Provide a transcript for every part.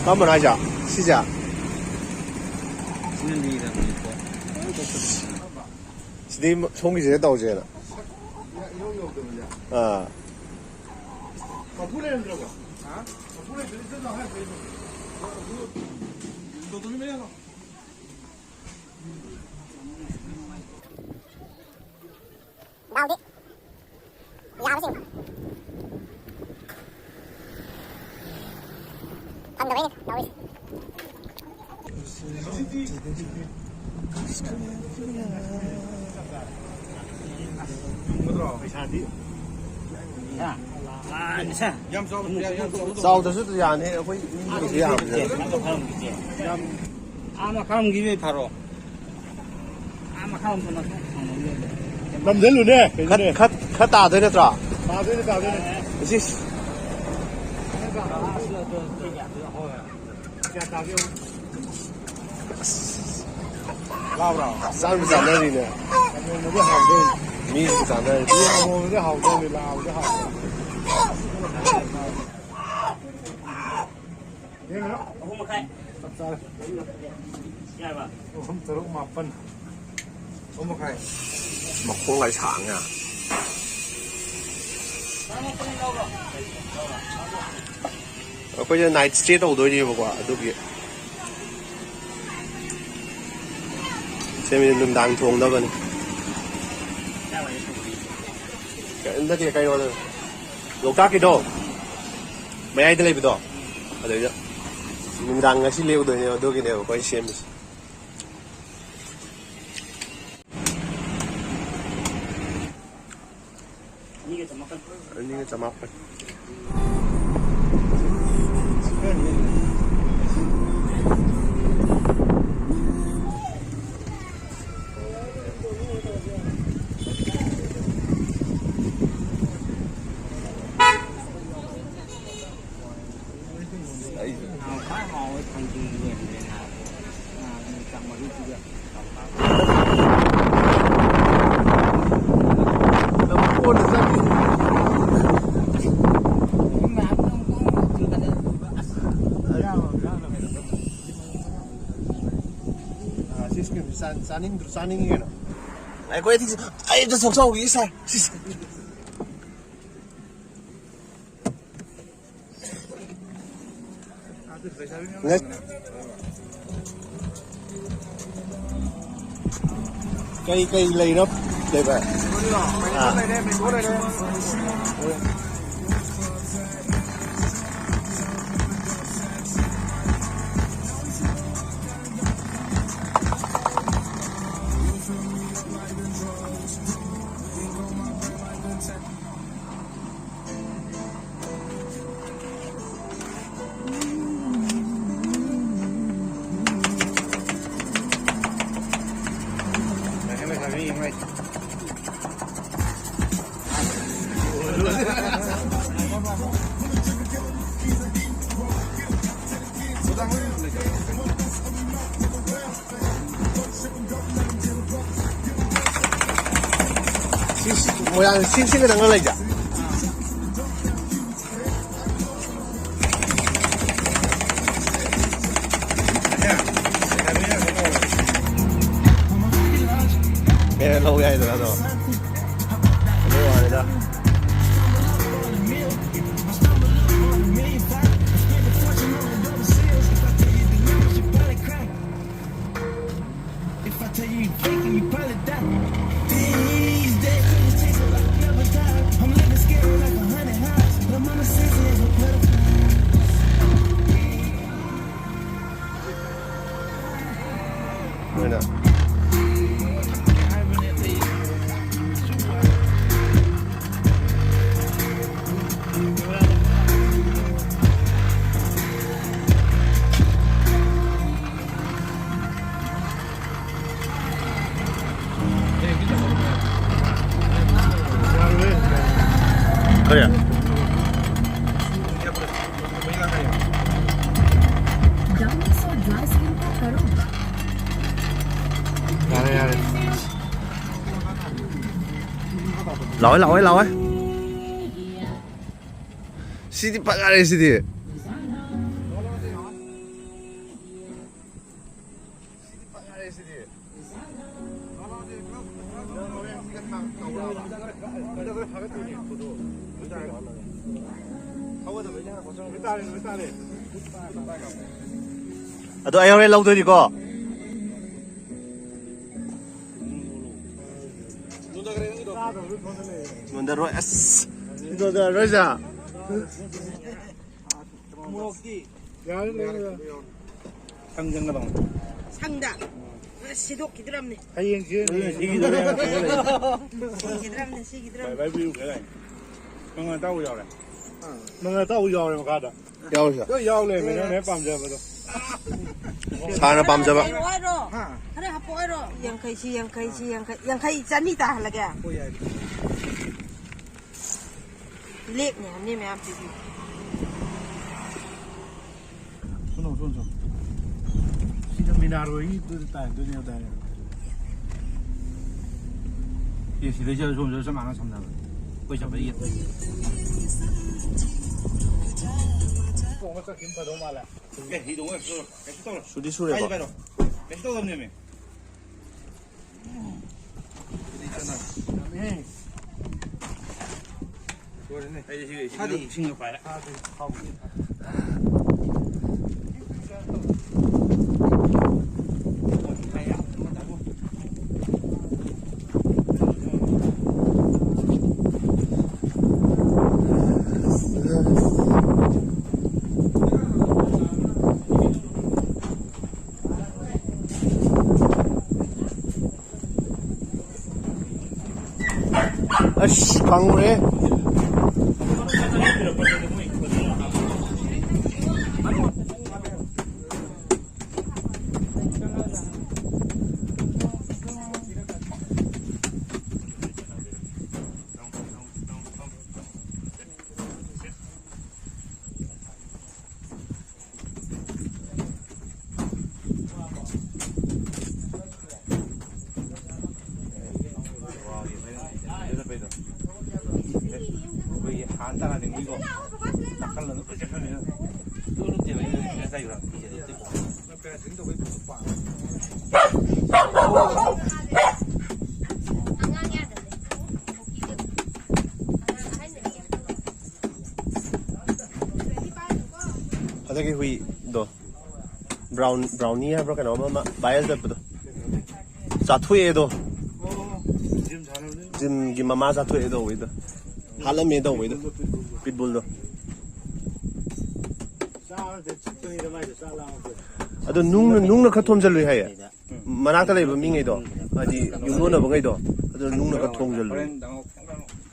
가면 하자. 시작. 시대 총기 제대 나오잖아. 아. 나오지? 야무진 반대로 나오지 sao cho sức già này phải gì à? 아마 가면 기회 바로. 아마 가면 더 Làm đến luôn nè. khát tả tới được rồi. Tao thế. Gì? Lao rồi. Sao bây giờ đây nè? Nó cái hỏng đây. Mi bây giờ đây. Mua cái hỏng đây thì lao cái hỏng. Nghe nó. không khai. Tập sao? Nghe bà. Không tới lúc mà phân. Không một ngày. Mà không lại sáng à? Có như này chế độ đối đi qua, đối kia. Xem mình đang thuồng đó bên. Cái đó thì cái đó rồi. Lục các cái đó. Mấy ai lấy cái đó? Ở đây đó. Mình đang ngay xin leo đôi cái đều có xem. Ini sama apa? Saning gitu. Ay ko ito. Ay ito sok isa. Net. Cây lầy đó đẹp vậy. 모양 싱싱한 걸 내자. 예, lâu dài rồi đó. Lâu rồi đó. Đây nè. 그래. lỗi CD bắt ra đây CD SD. 아, 너 아이언에 라우드 이거. 뭔데 로에스. 너다 로자. 상정가방. 상당. 시도 기드랍네. 하이엔 지은 기드랍네, 시 기드랍네. 말 비우 그래. 형은 따고 자래. 뭔가 따고 야오래 가다. 야오샤. 또 야오래 맨날 밤 잡아도. 사나 밤 잡아. 와이로. 그래 하포 와이로. 양카이 짠이다 할라게. 렉네, 니 매암 비비. 손. 지금 미나로 이도 딴 돈이야 딴. 이 시대시절 좀 저서 많아 참나. 거기서 왜 이게. 뭔가 김밥 너무 많아. 예, 이 동네 수. 계속 수디 수레 봐. 빨리. 계속 잡냐며. 네. 그러네. 이제 사디 신경 봐라. 아씨, 강물에. 거의 한단한 거 이거 낙할러는 어째 하면 뚜룩 되면 이거 사이라 이제 됐고 등도 왜 봐. 어떻게 휘 너 브라우니 하브로 cái nó mà bayar được betul. Satu itu. 지금 잘하네. Jim gimana satu itu itu. Halam itu itu. Pitbull tuh. 싸는데 집중이라 말이야. 싸라고. Aduh nung katom jalui hai. Mana kali ibu mingai itu. Adi yung na bangai itu. Aduh nung katom jalui. 그래 나고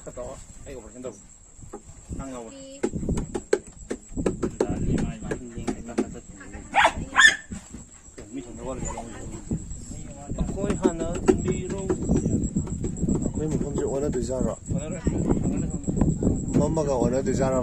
갔다 와. 이거 버린다. 한가고. 거의 하나 준비로 Koy mo kung ona de zara. 오늘은 Mama ka ona de zara.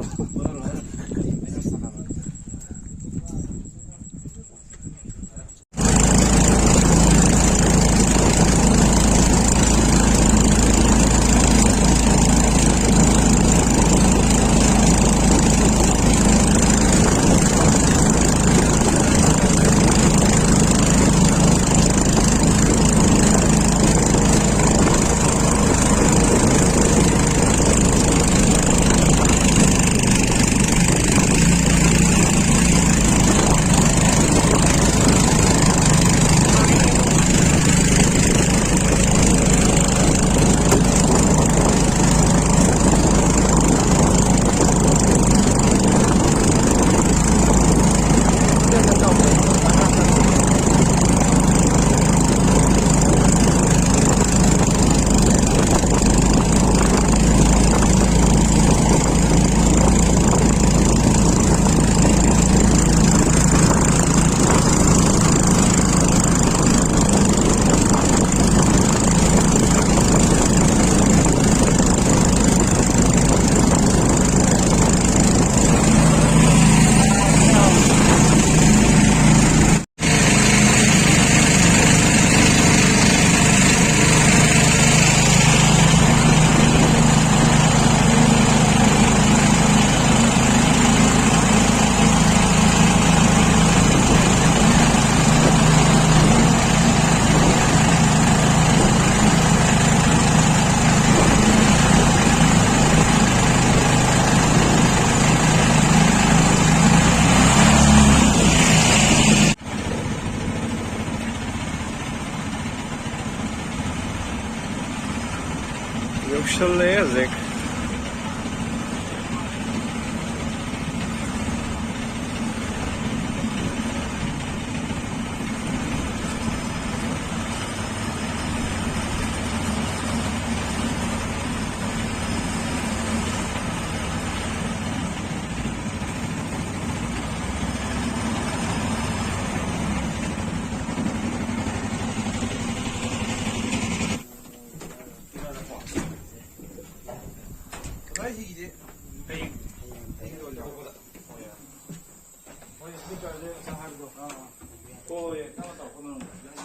ꯌꯧꯁꯜꯂꯦ ꯍꯧꯖꯤꯛ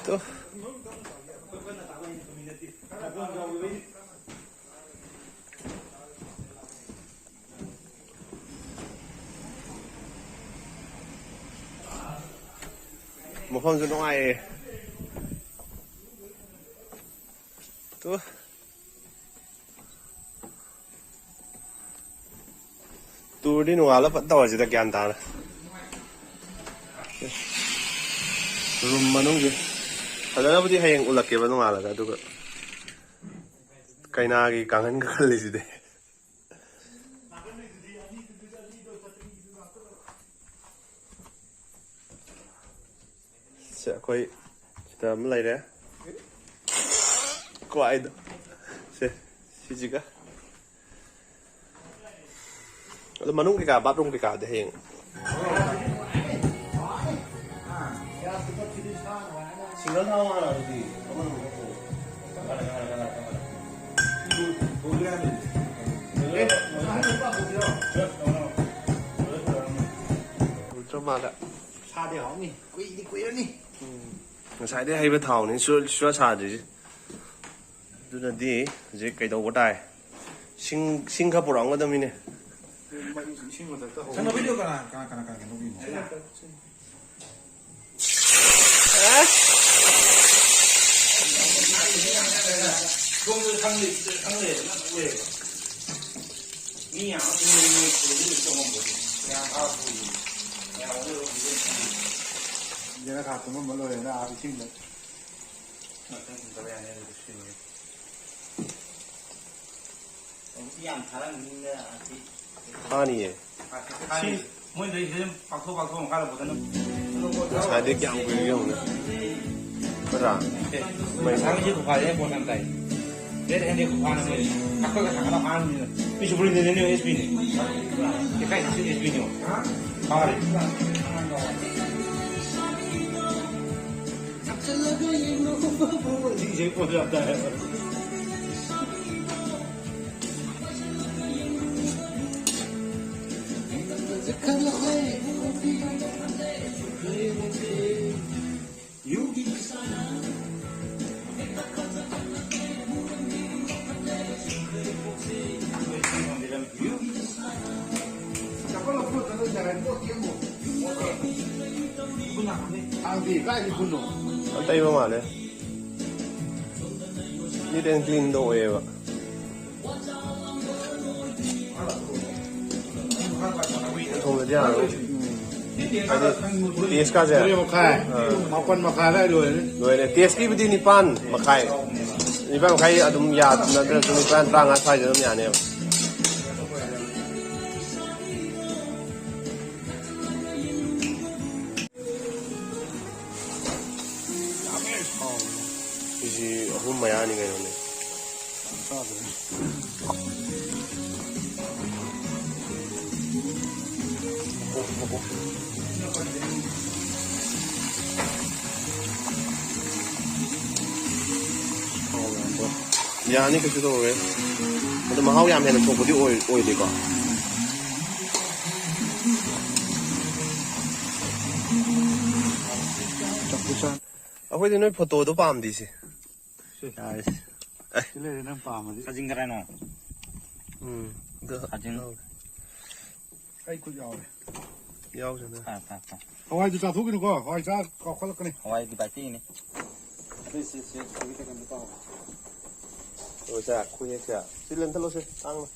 또 mofamsu nungaye 또 ꯇꯨꯔꯗꯤ ꯅꯣꯡꯉꯥꯜꯂ ꯐꯠ ꯇꯧꯔꯁꯤꯗ ꯒ꯭ꯌꯥꯟ ꯇꯥꯅ room ꯃꯅꯨꯡꯁꯦ ꯐꯖꯅꯕꯨꯗꯤ ꯍꯌꯦꯡ ꯎꯠꯂꯛꯀꯦꯕ ꯅꯣꯡꯉꯥꯜꯂꯒ ꯑꯗꯨꯒ ꯀꯩꯅꯥꯒꯤ ꯀꯥꯡꯈꯟꯒ ꯈꯜꯂꯤꯁꯤꯗꯤ ꯁꯦ ꯑꯩꯈꯣꯏ ꯁꯤꯗ ꯑꯃ ꯂꯩꯔꯦ ꯀ꯭ꯋꯥꯏꯗ ꯁꯦ ꯁꯤꯁꯤꯒ ꯑꯗꯣ ꯃꯅꯨꯡ ꯀꯩꯀꯥ ꯕꯥꯠꯔꯨꯝ ꯀꯩꯀꯥꯗꯤ ꯍꯌꯦꯡ ꯁꯤꯡꯒꯜ ꯊꯥꯎ ꯍꯥꯟꯅ ꯑꯗꯨꯗꯤ ꯎꯜꯇ꯭ꯔ ꯃꯥꯜꯂꯦ 사대 하니 꾸이니 꾸이니 ꯉꯁꯥꯏꯗꯩ ꯍꯩꯕ ꯊꯥꯎꯅꯤ ꯁꯨꯔ ꯁꯥꯗ꯭ꯔꯤꯁꯦ ꯑꯗꯨꯅꯗꯤ ꯍꯧꯖꯤꯛ ꯀꯩꯗꯧꯕ ꯇꯥꯏ ꯁꯤꯡ ꯈꯔ ꯄꯨꯔꯛꯑꯝꯒꯗꯕꯅꯤꯅꯦ 장난 비디오 가나 녹이 뭐. 그거는 상례 왜? 미야 이거 조금 보지. 그냥 다 보지. 그냥 오늘 내가 가끔은 뭘로 해나 아비 친구 아니에 뭔데 이제 박토 가라 보다는ꯉꯁꯥꯏꯗꯩ ꯀꯌꯥꯝ ꯀꯨꯏꯔꯒꯦ ꯌꯦꯡꯉꯨꯅꯦ ꯅꯠꯇ꯭ꯔꯥ 상시 국가에 보낸다. 내가 현재 국가는 각각의 상가다 하는 미시 불리는 내년 SB네. 개까지 사실 SB죠. 가을에. 이제 보드랍다 아비 까지 분노 ꯑꯇꯩꯕ ꯃꯥꯜꯂꯦ ꯅꯤꯠ ꯑꯦꯟ ꯀ꯭ꯂꯤꯟꯗ ꯑꯣꯏꯌꯦꯕ ꯊꯣꯡꯗꯗꯤ ꯌꯥꯔꯣꯏ ꯍꯥꯏꯗꯤ ꯇꯦꯁꯀꯥꯁꯦ 그래 먹카이 막관 막카이가 이러네 ꯂꯣꯏꯔꯦ ꯇꯦꯁꯀꯤꯕꯨꯗꯤ 9:30 ꯑꯗꯨꯝ ꯅꯠꯇ꯭ꯔꯁꯨ 9:35 ꯁ꯭ꯋꯥꯏꯗ ꯑꯗꯨꯝ ꯌꯥꯅꯦꯕ ꯀꯦꯖꯤ 3 ꯃꯌꯥꯅꯤ ꯀꯩꯅꯣꯅꯦ ꯌꯥꯅꯤ ꯀꯩꯁꯨ ꯇꯧꯔꯣꯏ ꯑꯗꯣ ꯃꯍꯥꯎ ꯌꯥꯝ ꯍꯦꯟꯅ ꯊꯣꯛꯄꯗꯤ ꯑꯣꯏꯗꯦꯀꯣ ꯑꯩꯈꯣꯏꯗꯤ ꯅꯣꯏ ꯐꯣꯇꯣꯗꯣ ꯄꯥꯝꯗꯦꯁꯦ 실내 는 밤은 사진 가라노. 사진. 까이고 야오래 야오잖아. 하와이도 자 독이는 거 하와이 자 콜라거네 하와이 디바이티네. 자, 쿠이에야. 실렌 털로세. 땅.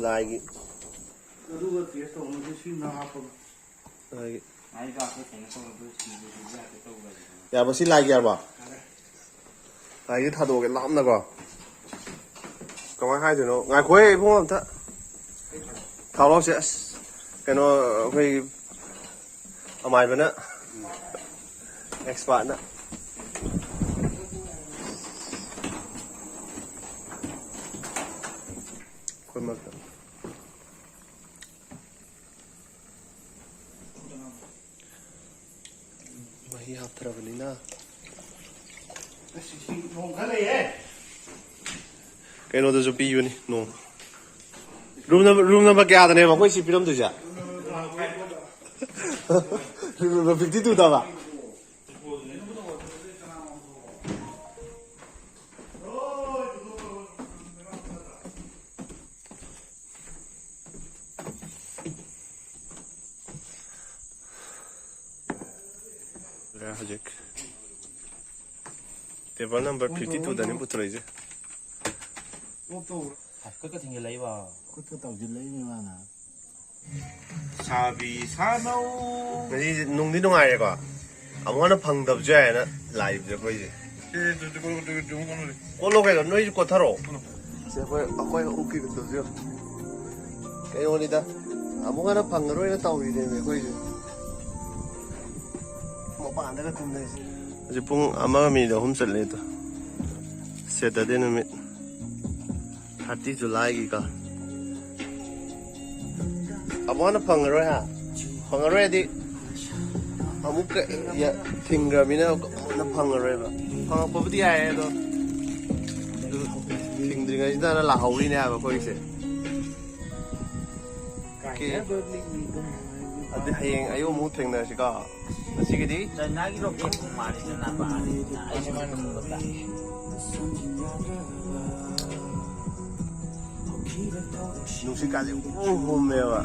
라이기. 그리고 뒤에서 오는 게 신나 하고 라이기. 아이가 앞에 대놓고 그 지지하게 또 그러지. 야, 뭐 실라기 야 봐. 아, 이게 다 도게 람나 거. 그만 하이 되노. 아, 거의 보면 다. 가로세. 그노 거의 아마이 버나. 엑스퍼트나. 거의 막. 많이 합더라고니나. ngon cái này ấy 그노도 좀 비유니. 노. 룸 넘버 क्या था ने कोई 시피럼 되자. 룸 넘버 52 다. hajik. Table number 52 da ni putra ize. 또 그거 생겨 레이바. 그것도 또 줄레이 많아 사비 사노. Ngi nung di nung ai ko. Amona phang dab ja na live je khoi je. Ko lo kai noi ko tharo. Se ko akoi uki ko jo. Kai oni da. Amona phang roi na taw ri ne khoi je. Mo pa da ka tum ne. Ji pung ama mi da hum sat le to. Saturday numit 30 July ki ka. Amona phang roi ha. Phang roi di amuk ya thingra mina na phang roi ba. Phang pa budi ai do. Thingdri ngai da na la hauri ne ba koi se. Adi hayeng ayo mu thengna si ka. Asigidi 나기로 계속 말이 나 봐. 아이만 그거다. nungsi ka je hum me ba.